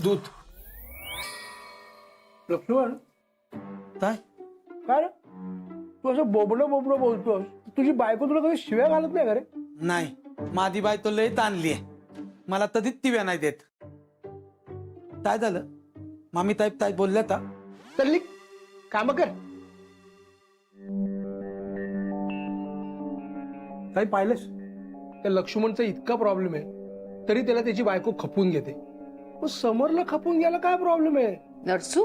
दूध. लक्ष्मण काय काय रे तू असं बोबडं बोबडं बोलतोस. तुझी बायको तुला कधी शिव्या घालत नाही का रे? नाही, माझी बाई तो लय ताणलीये, मला कधीच तिव्या नाही देत. काय झालं? मामी ताई ताई बोलल्या का? चल्ली काम कर. काही पाहिलंस त्या लक्ष्मणचा इतका प्रॉब्लेम आहे तरी त्याला त्याची बायको खपून घेते. मग समरला खपून घ्यायला काय प्रॉब्लेम आहे? नरसू,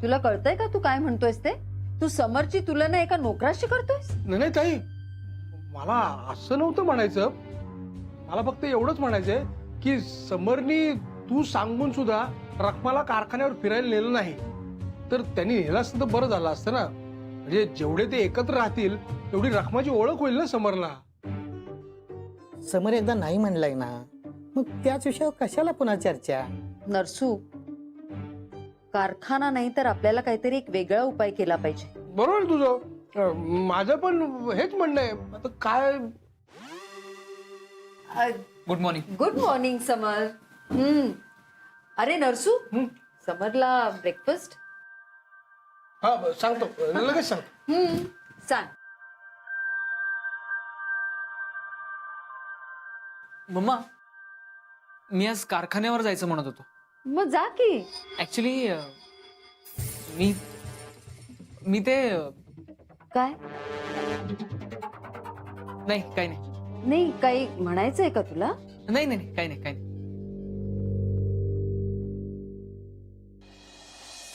तुला कळतंय का तू काय म्हणतोयस ते? तू समरची तुलना एका नोकराशी करतोयस? नाही ताई, मला असं नव्हतं म्हणायचं. मला फक्त एवढंच म्हणायचंय की समरनी तू सांगून सुद्धा रखमाला कारखान्यावर फिरायला नेलं नाही तर त्यांनी नेलं असतं तर बरं झालं असतं ना. म्हणजे जेवढे ते एकत्र राहतील तेवढी रखमाची ओळख होईल ना समरला. समोर एकदा नाही म्हणलाय ना, मग त्याच विषयावर कशाला पुन्हा चर्चा? नरसू, कारखाना नाही तर आपल्याला काहीतरी एक वेगळा उपाय केला पाहिजे. बरोबर आहे तुझं. माझं पण हेच म्हणणं आहे. आता काय? Good morning. गुड मॉर्निंग समर. अरे नरसू, समरला ब्रेकफास्ट हा सांगतो, लगेच सांगतो. सांग. मम्मा, मी आज कारखान्यावर जायचं म्हणत होतो. मग जा की. ऍक्च्युली मी मी ते काय? नाही, काही नाही. नाही, काही म्हणायचंय का तुला? नाही नाही काही नाही, काही नाही.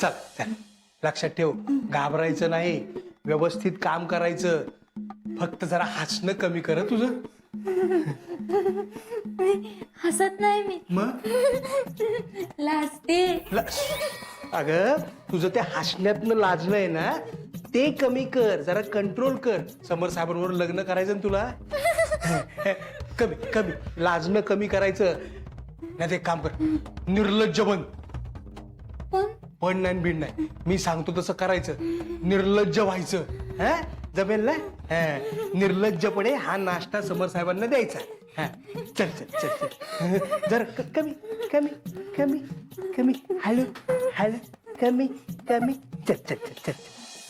चल चल, लक्षात ठेव, घाबरायचं नाही, व्यवस्थित काम करायचं. फक्त जरा हसणं कमी कर तुझं. हसत नाही मी, मग लाजते. अगं तुझं ते हसण्यातनं लाजणं आहे ना, ते कमी कर, जरा कंट्रोल कर. समर साहेबांवर लग्न करायचं ना तुला. कमी कमी लाजणं कमी करायचं. नाही ते काम कर, निर्लज्ज बन. पण नाही बीड नाही, मी सांगतो तसं करायचं. निर्लज्ज व्हायचं. हा जमेल ना? निर्लज्जपणे हा नाश्ता समर साहेबांना द्यायचा. हा चल चल चल चल, जरा कमी कमी कमी कमी, हॅलो हॅलो, कमी कमी, चल चल चल चल.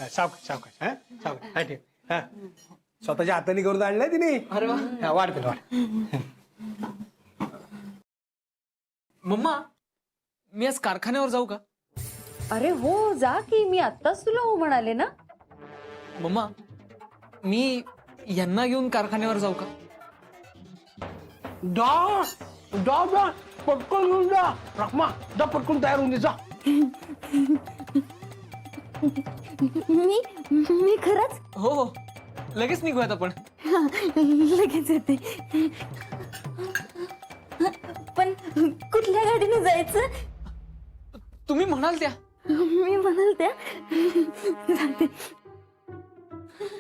सावकाश सावकाश, हा सावकाश. हा ठीक. हा स्वतःच्या हाताने करून आणलाय तिने. अरे वा. हा वाढते वाढ. मम्मा, मी आज कारखान्यावर जाऊ का? अरे हो, जा की. मी आत्ताच तुला हो म्हणाले ना. मम्मा, मी यांना घेऊन कारखान्यावर जाऊ का? जा जा जा, पटकन घेऊन जा. रखमा जा, पटकन तयार होऊन दे जा. मी खरंच हो हो, लगेच निघूयात आपण. लगेच येते. पण कुठल्या गाडीने जायचं? तुम्ही म्हणाल त्या. मी म्हणाल त्या. जाते.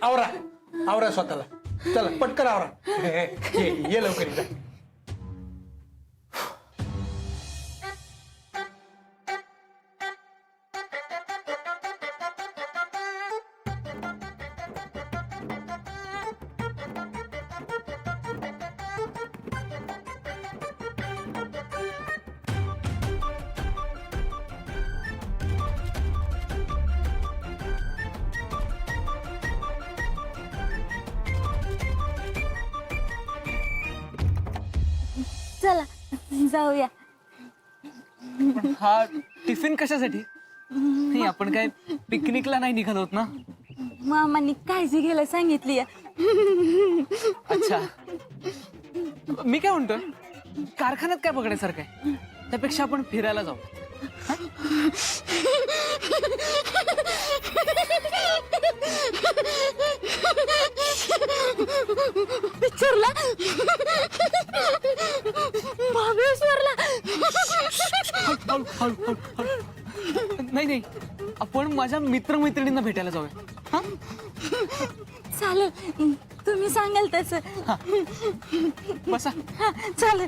आवरा आवरा स्वतःला. चला पटकन आवरा. ये लवकर जा. चला जाऊया. हा टिफिन कशासाठी? नाही, आपण काय पिकनिकला नाही निघालो होत ना. मामांनी काळजी घ्यायला सांगितली. अच्छा, मी काय म्हणतोय, कारखान्यात काय बघण्यासारखं आहे? त्यापेक्षा आपण फिरायला जाऊ. पिक्चरला, महाबळेश्वरला. नाही नाही, आपण माझ्या मित्रमैत्रिणींना भेटायला जाऊया. हा, चालेल, तुम्ही सांगाल तसं. बसा. हा चालेल.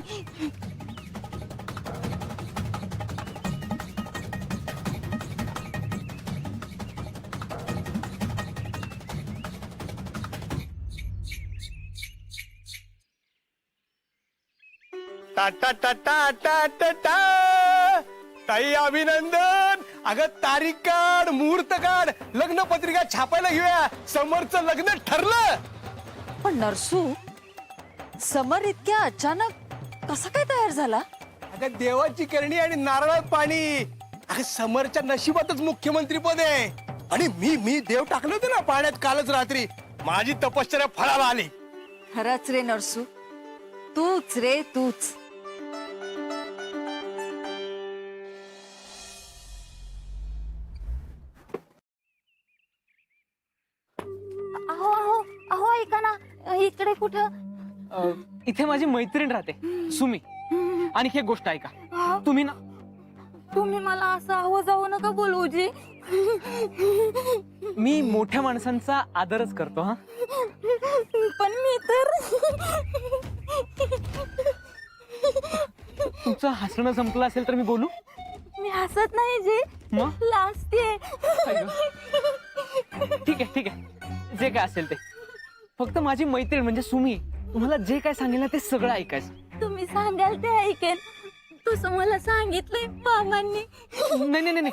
टा टा टा टा टा टा टा. ताई अभिनंदन. अगं तारीख काढ, मुहूर्त काढ, लग्न पत्रिका छापायला घेऊया. समरचं लग्न ठरलं. पण नरसू, समर इतक्या अचानक कसा काय तयार झाला? अगं देवाची करणी आणि नारळात पाणी. अगं समरच्या नशिबातच मुख्यमंत्री पद आहे. आणि मी देव टाकलं होतं ना पाण्यात कालच रात्री. माझी तपश्चर्या फळाला आली. खरंच रे नरसू, तूच रे तूच. अहो अहो अहो ऐका ना, इकडे कुठं? इथे माझी मैत्रीण राहते सुमी. आणि एक गोष्ट ऐका, अहो, तुम्ही ना तुम्ही मला असं अहो जाऊ नका बोलवूजी. मी मोठ्या माणसांचा आदरच करतो हा. पण मी तर तुमचं हसणं संपलं असेल तर मी बोलू? मी हसत नाही जी, मग लाजते. ठीक आहे ठीक आहे, जे काय असेल ते. फक्त माझी मैत्रीण म्हणजे सुमी तुम्हाला जे काय सांगेल ना ते सगळं ऐकायचं. तुम्ही सांगाल ते ऐकेन. तसं मला सांगितलंय मामांनी. नाही नाही नाही,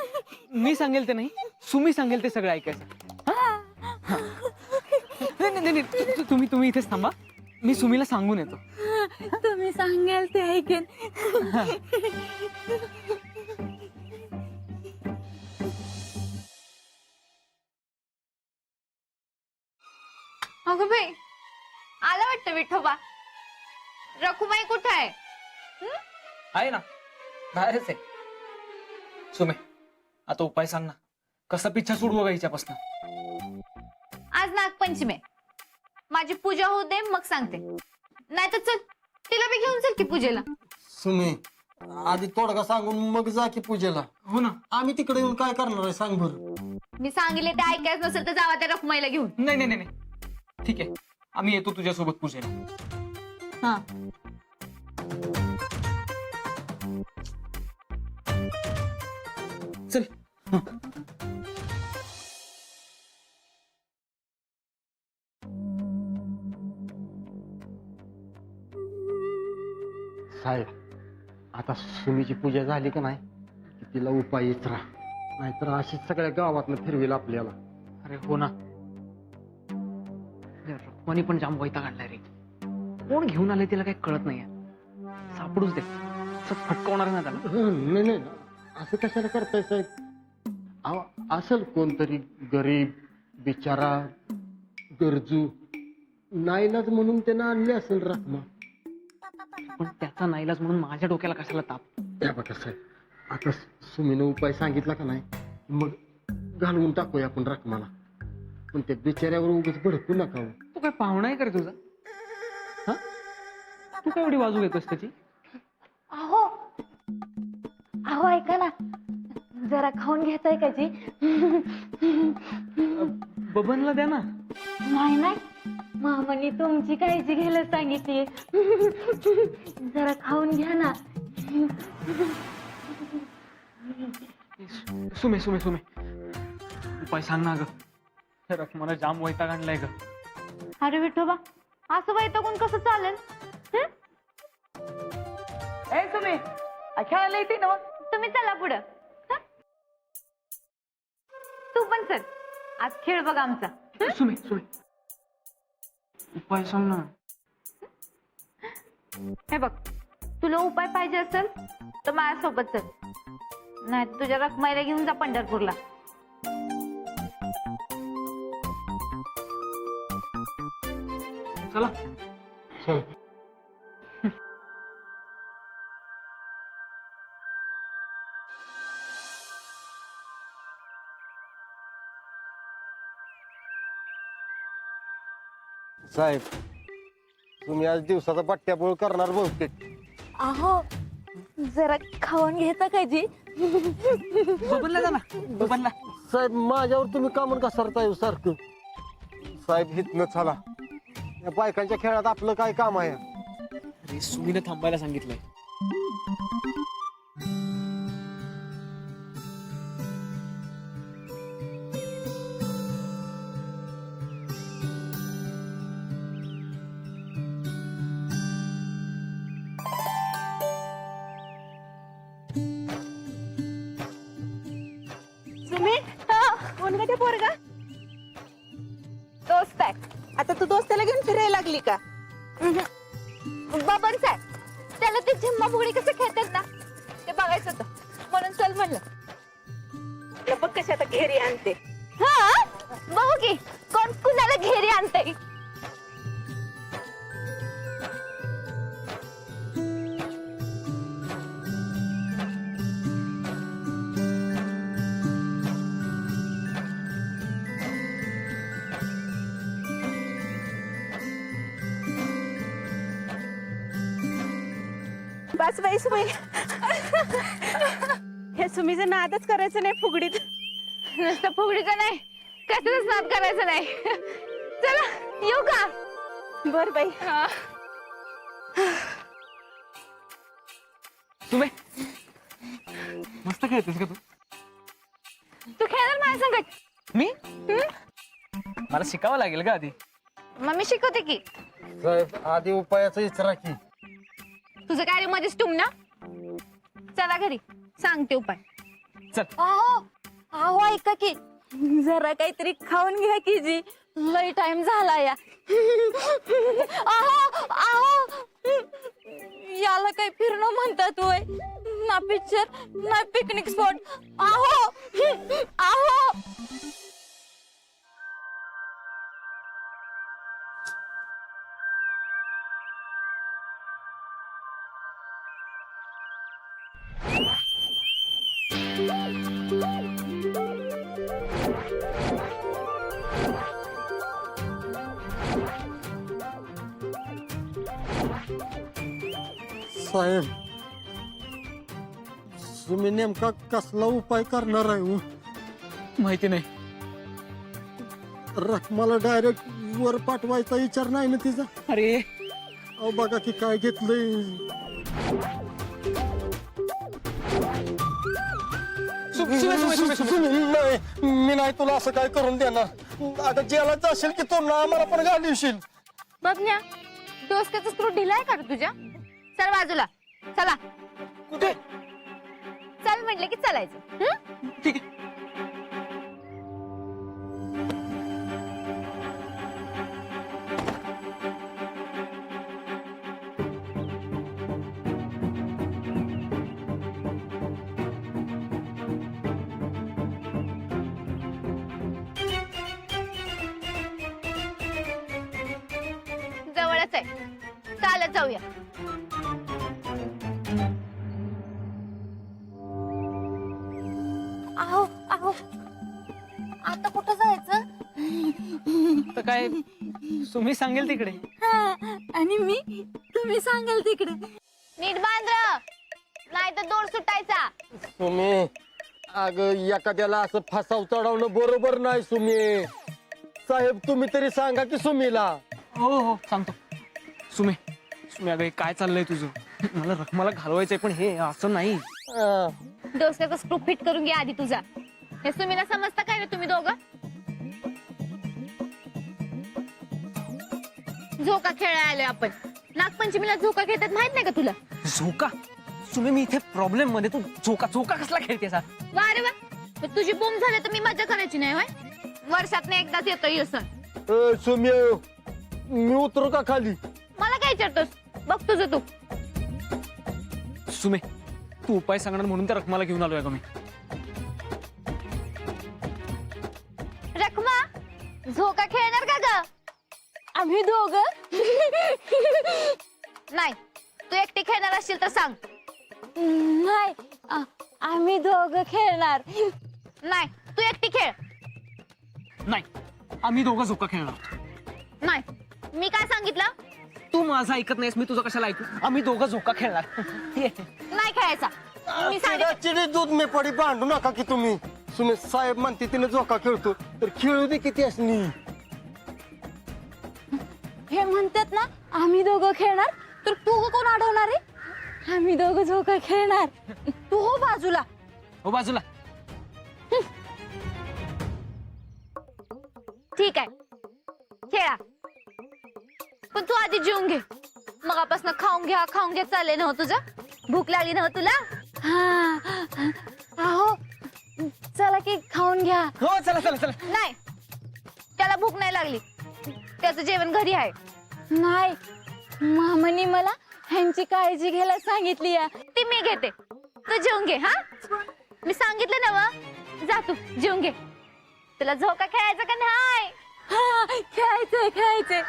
मी सांगेल ते नाही, सुमी सांगेल ते सगळं ऐकायचं. हा? नाही नाही नाही, तुम्ही इथेच थांबा, मी सुमीला सांगून येतो. तुम्ही सांगाल ते ऐकेन. अगं बाई, आला वाटतं विठोबा. रखुमाई कुठं आहे? आहे ना, बाहेरच आहे. सुमे, आता उपाय सांग ना, कसा पिच्छा सोडू बघा हिच्यापासून. आज नागपंचमी आहे. माझी पूजा होऊ दे मग सांगते. नाही तर चल, तिला बी घेऊन चल की पूजेला. सुमी, आधी तोडगा सांगून मग जा की पूजेला. हो ना. आम्ही तिकडे येऊन काय करणार आहे सांग बरं. मी सांगितले ते ऐकायचं नसेल तर जावा त्या रखुमाईला घेऊन. नाही नाही नाही, ठीक आहे, आम्ही येतो तुझ्यासोबत पूजेला. हा. चल. साहेब, आता सुमीची पूजा झाली का नाही की तिला उपाय येत राहा, नाहीतर अशीच सगळ्या गावातनं फिरवेल आपल्याला. अरे हो ना, रखमानी पण जाम वैताग आणलाय रे. कोण घेऊन आले तिला काही कळत नाहीये. सापडूच दे, फटकवणार ना त्याला. नाही नाही, असं कशाला करताय साहेब? अहो, असेल कोणतरी गरीब बिचारा गरजू, नाईलाज म्हणून त्यानं आणली असेल रखमा. पण त्याचा नाईलाज म्हणून माझ्या डोक्याला कशाला ताप? त्या बघा साहेब, आता सुमीनं उपाय सांगितला का नाही, मग घालवून टाकूया आपण रखमाला. पण त्या बिचाऱ्यावर उगाच भडकू नका हो. तू काय पाहुणा आहे का रे तुझा? हा, तू काय एवढी बाजू घेतोस त्याची? अहो अहो ऐका ना, जरा खाऊन घेताय का जी? बबनला द्या ना. नाही नाही, मामांनी तुमची काळजी घ्यायला सांगितली. जरा खाऊन घ्या ना. सुमे सुमे सुमे, उपाय सांग ना ग. रखमाला जाम वैताग आणलाय ग. अरे विठोबा, असं वैतागून कसं चालेल? खेळायला येते ना. तुम्ही चला पुढं. हं? तू पण चल, आज खेळ बघ आमचा. सुमे सुमे, उपाय सांग ना. हे बघ, तुला उपाय पाहिजे असेल तर माझ्यासोबत चल, नाही तुझ्या रखमाईला घेऊन जा पंढरपूरला. चला. चल. साहेब, तुम्ही आज दिवसाचा बट्ट्याबोळ करणार बहुतेक. अहो जरा खाऊन घेता का जी? बबनला जा ना, बबनला. साहेब, माझ्यावर तुम्ही का म्हणून घसरताय सारखं? साहेब, हितनं चला, या बायकांच्या खेळात आपलं काय काम आहे? अरे सुमीनं थांबायला सांगितलंय. तुम्ही कोण का ते पोरगा दोस्त आहे. आता तू दोस्ताला घेऊन फिरायला लागली का? बाबांच आहे. त्याला ते झिम्मा फुगडी कसं खेळतात ना ते बघायचं होतं म्हणून चल म्हणलं. बघ कशा आता घेरी आणते. हा बघू की कोण कुणाला घेरी आणते. बस बाई सुमी हे सुमीचं नादच करायचं नाही फुगडीत. नुसतं फुगडीचं नाही कसंच नाद करायचं नाही. चला येऊ का? बर बाई. सुमे मस्त खेळतेस का तू? तू खेळणार माझ्या संगत? मी मला शिकावं लागेल का आधी? मग मी शिकवते की. साहेब आधी उपायाचं विचारा की. तुझं काय रे मध्येच टुम ना. चला घरी सांगते उपाय. चल. अहो अहो ऐका की जरा काहीतरी खाऊन घ्या की जी लय टाइम झाला या. अहो अहो याला काही फिरणं म्हणतात होय ना पिक्चर ना पिकनिक स्पॉट. अहो अहो साहेब तुम्ही नेमका कसला उपाय करणार आहे हो? माहिती नाही. रखमाला डायरेक्ट वर पाठवायचा विचार नाही ना तिचा? अरे अहो बघा की काय घेतलंय. नाही मी नाही तुला असं काय करून देणार. आता जेला जाशील की तू ना आम्हाला पण घालवशील. बबन्या डोसक्याचा स्क्रू ढिलाय का रे तुझ्या? चल बाजूला चला. कुठे? चल म्हटलं की चलायचं. हं? ठीक आहे. जवळच आहे चालत जाऊया. अहो अहो आता कुठं जायचं? तर काय सुमी सांगेल तिकडे. आणि मी तुम्ही सांगाल तिकडे. नीट बांध नाही तर दोर सुटायचा. तुम्ही अग एखाद्याला असं फसाव चढवणं बरोबर नाही. सुमी साहेब तुम्ही तरी सांगा की सुमीला. हो हो सांगतो. सुमे सुमे अगं हे काय चाललंय तुझं? मला रखमाला घालवायचंय पण हे असं नाही. डोसक्याचा स्क्रू फिट करून घे आधी तुझा. हे सुमीला समजता काय रे तुम्ही दोघं? झोका खेळायला आलोय आपण. नागपंचमीला झोका खेळतात माहित नाही का तुला? झोका? सुमे मी इथे प्रॉब्लेम मध्ये, तू झोका झोका कसला खेळते सा? वा रे वा. मग तुझी बोंब झाली तर मी मजा करायची नाही होय? वर्षातनं एकदाच येतो हे सण. सुमी मी उतरू का खाली? मला काय विचारतोस? बघ तुझं तू. सुमे तू उपाय सांगणार म्हणून त्या रखमाला घेऊन आलोय का मी. रखमा झोका खेळणार का ग? आम्ही दोघं नाही तू एकटी खेळणार असशील तर सांग. नाही आम्ही दोघं खेळणार. नाही तू एकटी खेळ. नाही आम्ही दोघं झोका खेळणार. नाही मी काय सांगितलं? तू माझं ऐकत नाहीस, मी तुझं कशाला ऐकू? आम्ही दोघं झोका खेळणार. नाही खेळायचा. मी सांगितलं. चिडी दूध मे पडी भांडू नका की तुम्ही. सुमी साहेब म्हणते तिने झोका खेळतो तर खेळू दे किती असणी. हे म्हणतात ना आम्ही दोघं खेळणार तर तू कोण अडवणार आहे? आम्ही दोघं झोका खेळणार. तू हो बाजूला. हो बाजूला. ठीक आहे खेळा पण तू आधी जेवून घे. मगापासून खाऊन घ्या चालले ना तुझं. भूक लागली ना तुला? हा अहो चला की खाऊन घ्या. हो चला चला चला. नाही, त्याला भूक नाही लागली, त्याचं जेवण घरी आहे. नाही, मामानी मला ह्यांची काळजी घ्यायला सांगितली आहे. ती मी घेते, तू जेवून घे. हा, मी सांगितलं ना व, जा तू जेवून घे. तुला झोका खेळायचा का नाही? हा, खेळायचंय खेळायचंय.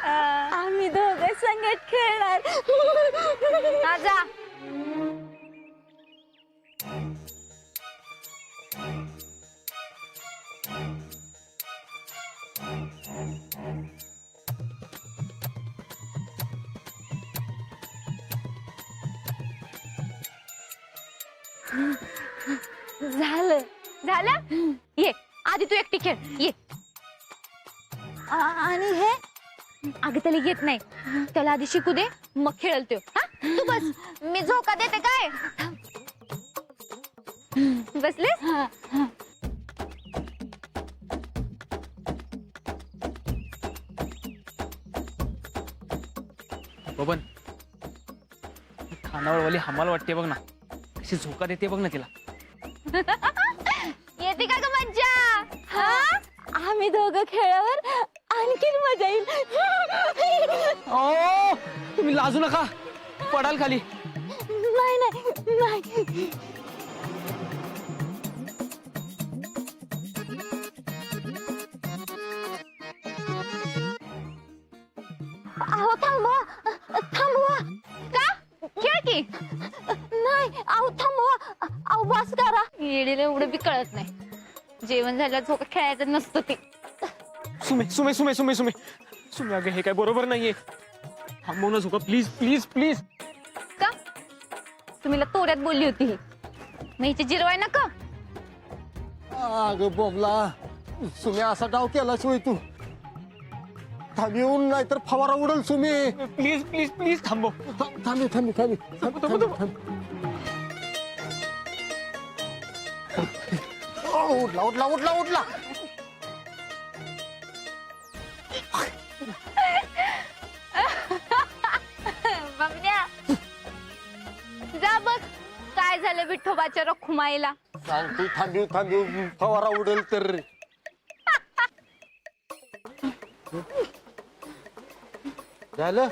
आम्ही दोघं संगत खेळणार. हा जा. झालं. झालं? ये आधी तू एकटी खेळ, ये. आणि हे अगं त्याला येत नाही, त्याला आधी शिकू दे, मग खेळल तो. हा, तू बस, मी झोका देते. काय बसलीस? हा, हा. बबन, खानावर वाली हमाल वाटते बघ ना, कशी झोका देते बघ ना तिला. येते का ग मज्जा? हा, आम्ही दोघं खेळावर आणखीन मजा येईल. ओ तुम्ही लाजू नका, पडाल खाली. नाही नाही नाही. अहो थांबवा, थांबवा. का? खेळ की. नाही, अहो थांबवा. अहो बस करा. येडीला एवढं बी कळत नाही, जेवण झालं झोका खेळायचं नसतं ते. सुमे सुमे सुमे सुमे सुमे सुमे, अगं हे काय बरोबर नाहीये. थांबव ना झोका, प्लीज प्लीज प्लीज. का तुम्हीला तोऱ्यात बोलली होती ही, मग हिची जिरवाय नका. अगं बोबला, सुमी असा डाव केला शिवाय तू थांब येऊन, नाहीतर फवारा उडल सुमी. प्लीज प्लीज प्लीज थांबव. थांबे थांबे थांबे उठला उठला उठला उठला. बबन्या, जा बघ काय झालं विठोबाच्या रखुमाईला. सांगतो थांबीव थांबीव, फवारा उडेल तर. झालं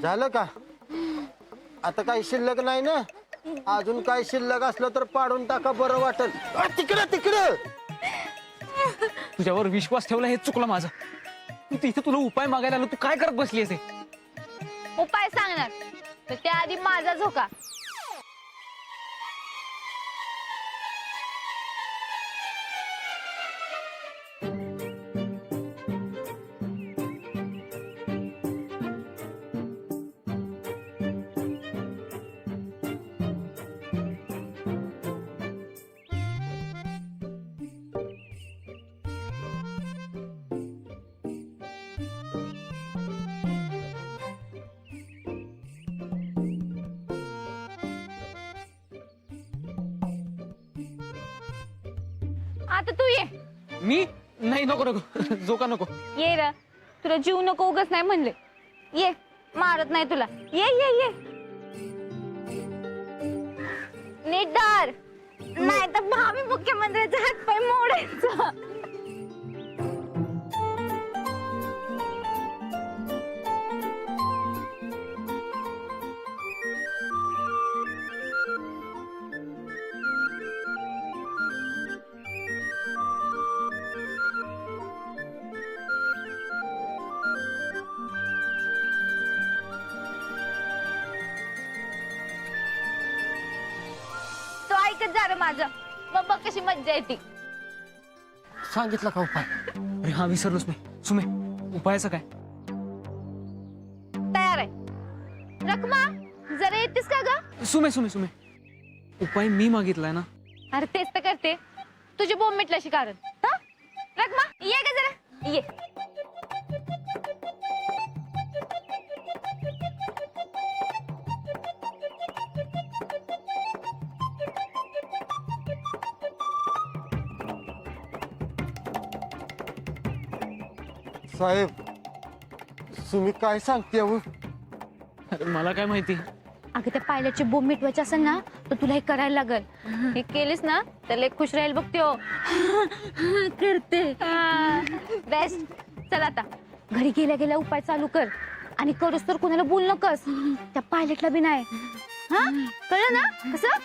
झालं का? आता काही शिल्लक नाही ना? अजून काय शिल्लक असलं तर पाडून टाका, बरं वाटल. तिकडं तिकडं. तुझ्यावर विश्वास ठेवला हे चुकलं माझं. तू इथे तुला उपाय मागायला आलो, तू काय करत बसली असे? उपाय सांगणार तर त्याआधी माझा झोका. आता तू ये. मी नाही, नको नको झोका नको. ये र, तुला जीव नको उगाच नाही म्हणले. ये, मारत नाही तुला. ये ये ये. नीट धर, नाही तर भावी मुख्यमंत्र्याचा हातपाय मोडायचा. तो ऐकत जा रे माझं, मग बघ कशी मज्जा येते. सांगितलं का उपाय? अरे हा, विसरलोच मी. सुमे, उपायाचं काय? तयार आहे. रखमा, जरा येतेस का ग? सुमे सुमे सुमे, उपाय मी मागितलाय ना. अरे तेच तर करते, तुझी बोंब मिटल्याशी कारण. हा, रखमा ये ग जरा ये. साहेब, तुम्ही काय सांगते हो? अरे मला काय माहिती, अगं त्या पायलटची बोंब मिटवायची असेल ना तर तुला हे करायला लागल. हे केलीस ना तर लय खुश राहील बघ त्यो. करते बेस्ट. चल आता घरी गेल्या गेल्या उपाय चालू कर आणि करूस तर कोणाला बोल नकस. त्या पायलटला बी नाही. हा कळलं ना कसं?